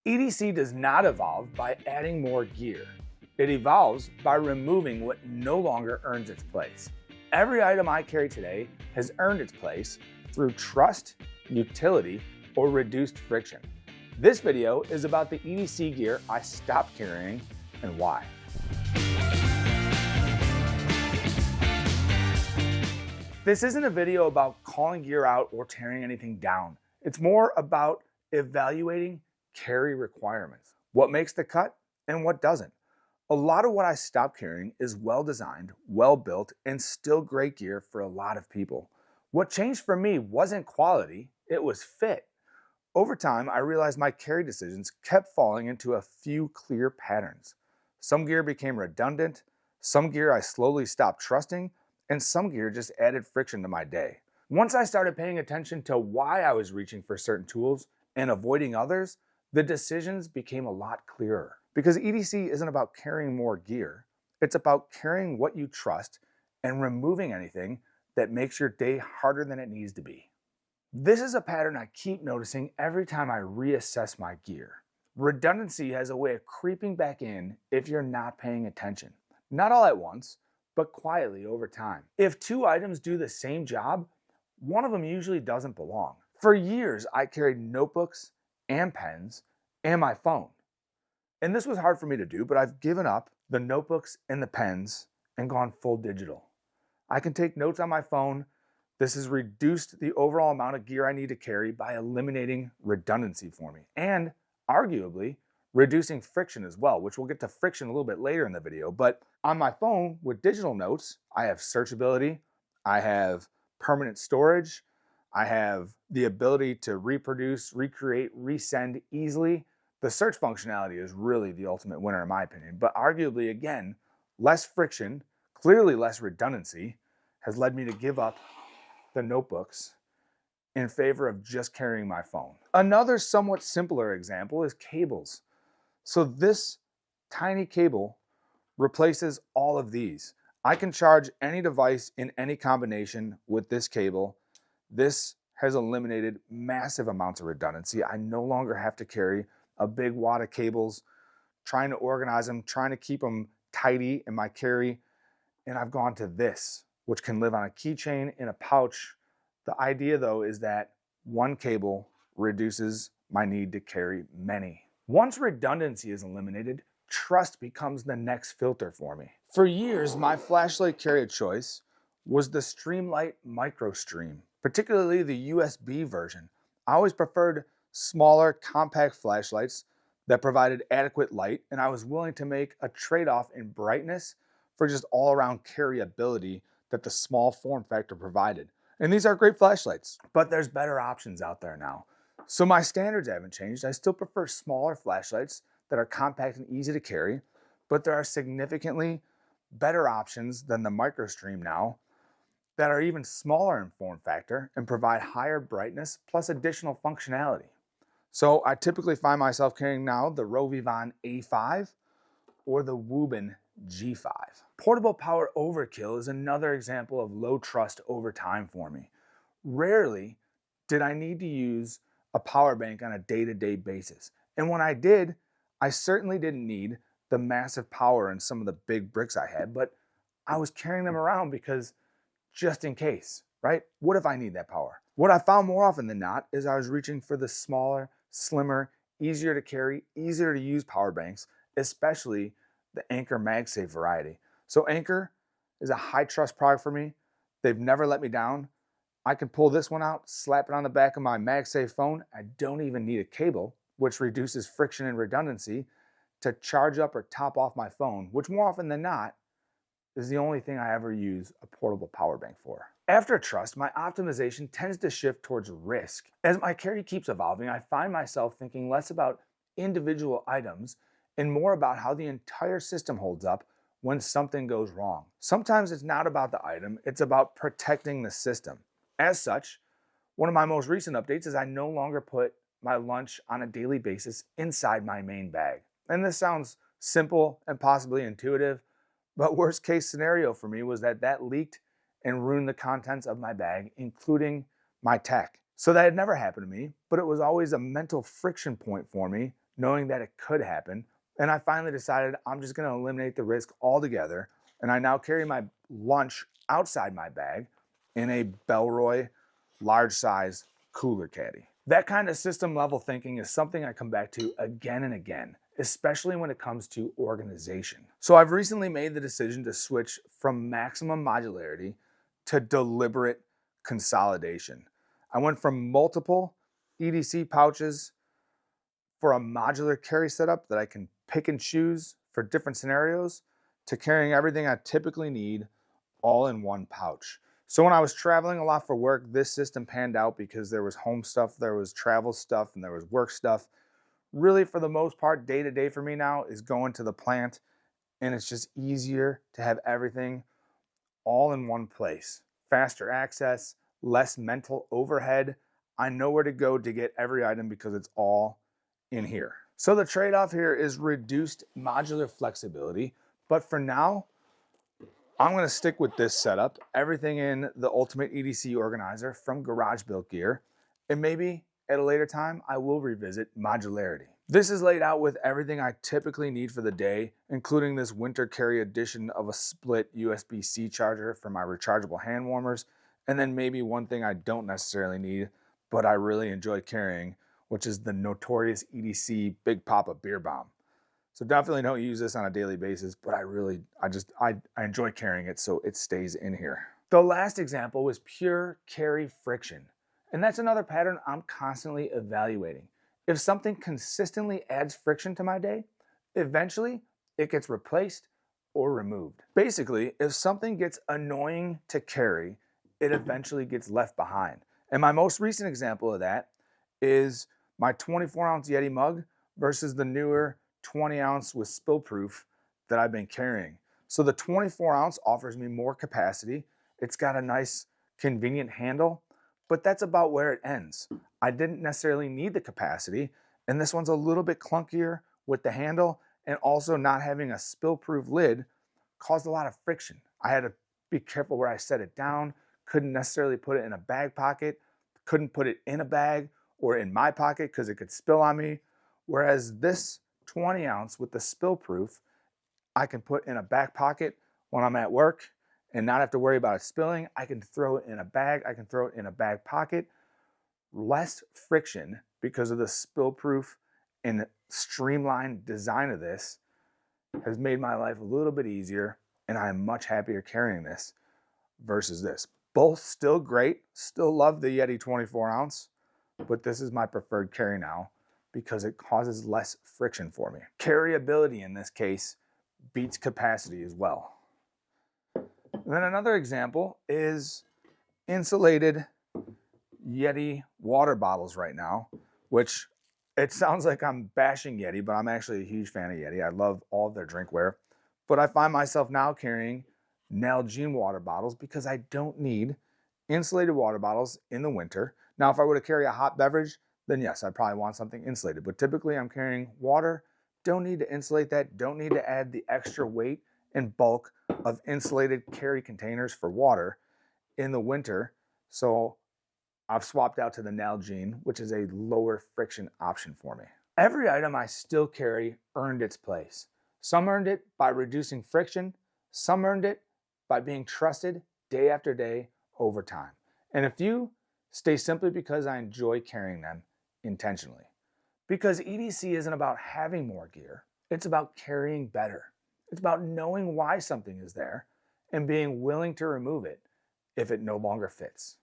EDC does not evolve by adding more gear. It evolves by removing what no longer earns its place. Every item I carry today has earned its place through trust, utility, or reduced friction. This video is about the EDC gear I stopped carrying and why. This isn't a video about calling gear out or tearing anything down. It's more about evaluating carry requirements. What makes the cut and what doesn't. A lot of what I stopped carrying is well designed, well built, and still great gear for a lot of people. What changed for me wasn't quality, it was fit. Over time, I realized my carry decisions kept falling into a few clear patterns. Some gear became redundant, some gear I slowly stopped trusting, and some gear just added friction to my day. Once I started paying attention to why I was reaching for certain tools and avoiding others, the decisions became a lot clearer. Because EDC isn't about carrying more gear, it's about carrying what you trust and removing anything that makes your day harder than it needs to be. This is a pattern I keep noticing every time I reassess my gear. Redundancy has a way of creeping back in if you're not paying attention. Not all at once, but quietly over time. If two items do the same job, one of them usually doesn't belong. For years, I carried notebooks and pens and my phone. And this was hard for me to do, but I've given up the notebooks and the pens and gone full digital. I can take notes on my phone. This has reduced the overall amount of gear I need to carry by eliminating redundancy for me and arguably reducing friction as well, which we'll get to friction a little bit later in the video. But on my phone with digital notes, I have searchability, I have permanent storage, I have the ability to reproduce, recreate, resend easily. The search functionality is really the ultimate winner in my opinion, but arguably, again, less friction, clearly less redundancy, has led me to give up the notebooks in favor of just carrying my phone. Another somewhat simpler example is cables. So this tiny cable replaces all of these. I can charge any device in any combination with this cable. This has eliminated massive amounts of redundancy. I no longer have to carry a big wad of cables, trying to organize them, trying to keep them tidy in my carry. And I've gone to this, which can live on a keychain, in a pouch. The idea though is that one cable reduces my need to carry many. Once redundancy is eliminated, trust becomes the next filter for me. For years, my flashlight carry of choice was the Streamlight Micro Stream, particularly the USB version. I always preferred smaller, compact flashlights that provided adequate light, and I was willing to make a trade-off in brightness for just all-around carryability that the small form factor provided. And these are great flashlights, but there's better options out there now. So my standards haven't changed. I still prefer smaller flashlights that are compact and easy to carry, but there are significantly better options than the MicroStream now that are even smaller in form factor and provide higher brightness plus additional functionality. So I typically find myself carrying now the Rovivon A5 or the Woobin G5. Portable power overkill is another example of low trust over time for me. Rarely did I need to use a power bank on a day-to-day basis. And when I did, I certainly didn't need the massive power in some of the big bricks I had, but I was carrying them around because just in case, right? What if I need that power? What I found more often than not is I was reaching for the smaller, slimmer, easier to carry, easier to use power banks, especially the Anker MagSafe variety. So Anker is a high trust product for me. They've never let me down. I can pull this one out, slap it on the back of my MagSafe phone. I don't even need a cable, which reduces friction and redundancy to charge up or top off my phone, which more often than not is the only thing I ever use a portable power bank for. After trust, my optimization tends to shift towards risk. As my carry keeps evolving, I find myself thinking less about individual items and more about how the entire system holds up when something goes wrong. Sometimes it's not about the item, it's about protecting the system. As such, one of my most recent updates is I no longer put my lunch on a daily basis inside my main bag. And this sounds simple and possibly intuitive, but worst case scenario for me was that leaked and ruined the contents of my bag, including my tech. So that had never happened to me, but it was always a mental friction point for me knowing that it could happen. And I finally decided I'm just going to eliminate the risk altogether. And I now carry my lunch outside my bag in a Bellroy large size cooler caddy. That kind of system level thinking is something I come back to again and again, especially when it comes to organization. So I've recently made the decision to switch from maximum modularity to deliberate consolidation. I went from multiple EDC pouches for a modular carry setup that I can pick and choose for different scenarios to carrying everything I typically need all in one pouch. So when I was traveling a lot for work, this system panned out because there was home stuff, there was travel stuff, and there was work stuff. Really, for the most part, day to day for me now is going to the plant, and it's just easier to have everything all in one place. Faster access, less mental overhead. I know where to go to get every item because it's all in here. So the trade-off here is reduced modular flexibility, but for now, I'm going to stick with this setup, everything in the Ultimate EDC Organizer from Garage Built Gear, and maybe at a later time, I will revisit modularity. This is laid out with everything I typically need for the day, including this winter carry edition of a split USB-C charger for my rechargeable hand warmers, and then maybe one thing I don't necessarily need, but I really enjoy carrying, which is the notorious EDC Big Papa Beer Bomb. So definitely don't use this on a daily basis, but I enjoy carrying it, so it stays in here. The last example was pure carry friction. And that's another pattern I'm constantly evaluating. If something consistently adds friction to my day, eventually it gets replaced or removed. Basically, if something gets annoying to carry, it eventually gets left behind. And my most recent example of that is my 24-ounce Yeti mug versus the newer 20-ounce with spill proof that I've been carrying. So the 24-ounce offers me more capacity. It's got a nice convenient handle, but that's about where it ends. I didn't necessarily need the capacity, and this one's a little bit clunkier with the handle, and also not having a spill-proof lid caused a lot of friction. I had to be careful where I set it down, couldn't necessarily put it in a bag pocket, couldn't put it in a bag or in my pocket because it could spill on me, whereas this 20-ounce with the spill-proof, I can put in a back pocket when I'm at work and not have to worry about it spilling. I can throw it in a bag. I can throw it in a bag pocket. Less friction because of the spill-proof and streamlined design of this has made my life a little bit easier, and I am much happier carrying this versus this. Both still great. Still love the Yeti 24-ounce, but this is my preferred carry now because it causes less friction for me. Carryability in this case beats capacity as well. And then another example is insulated Yeti water bottles right now, which it sounds like I'm bashing Yeti, but I'm actually a huge fan of Yeti. I love all of their drinkware, but I find myself now carrying Nalgene water bottles because I don't need insulated water bottles in the winter. Now, if I were to carry a hot beverage, then yes, I'd probably want something insulated, but typically I'm carrying water. Don't need to insulate that. Don't need to add the extra weight and bulk of insulated carry containers for water in the winter. So I've swapped out to the Nalgene, which is a lower friction option for me. Every item I still carry earned its place. Some earned it by reducing friction. Some earned it by being trusted day after day over time. And a few stay simply because I enjoy carrying them intentionally. Because EDC isn't about having more gear. It's about carrying better. It's about knowing why something is there and being willing to remove it if it no longer fits.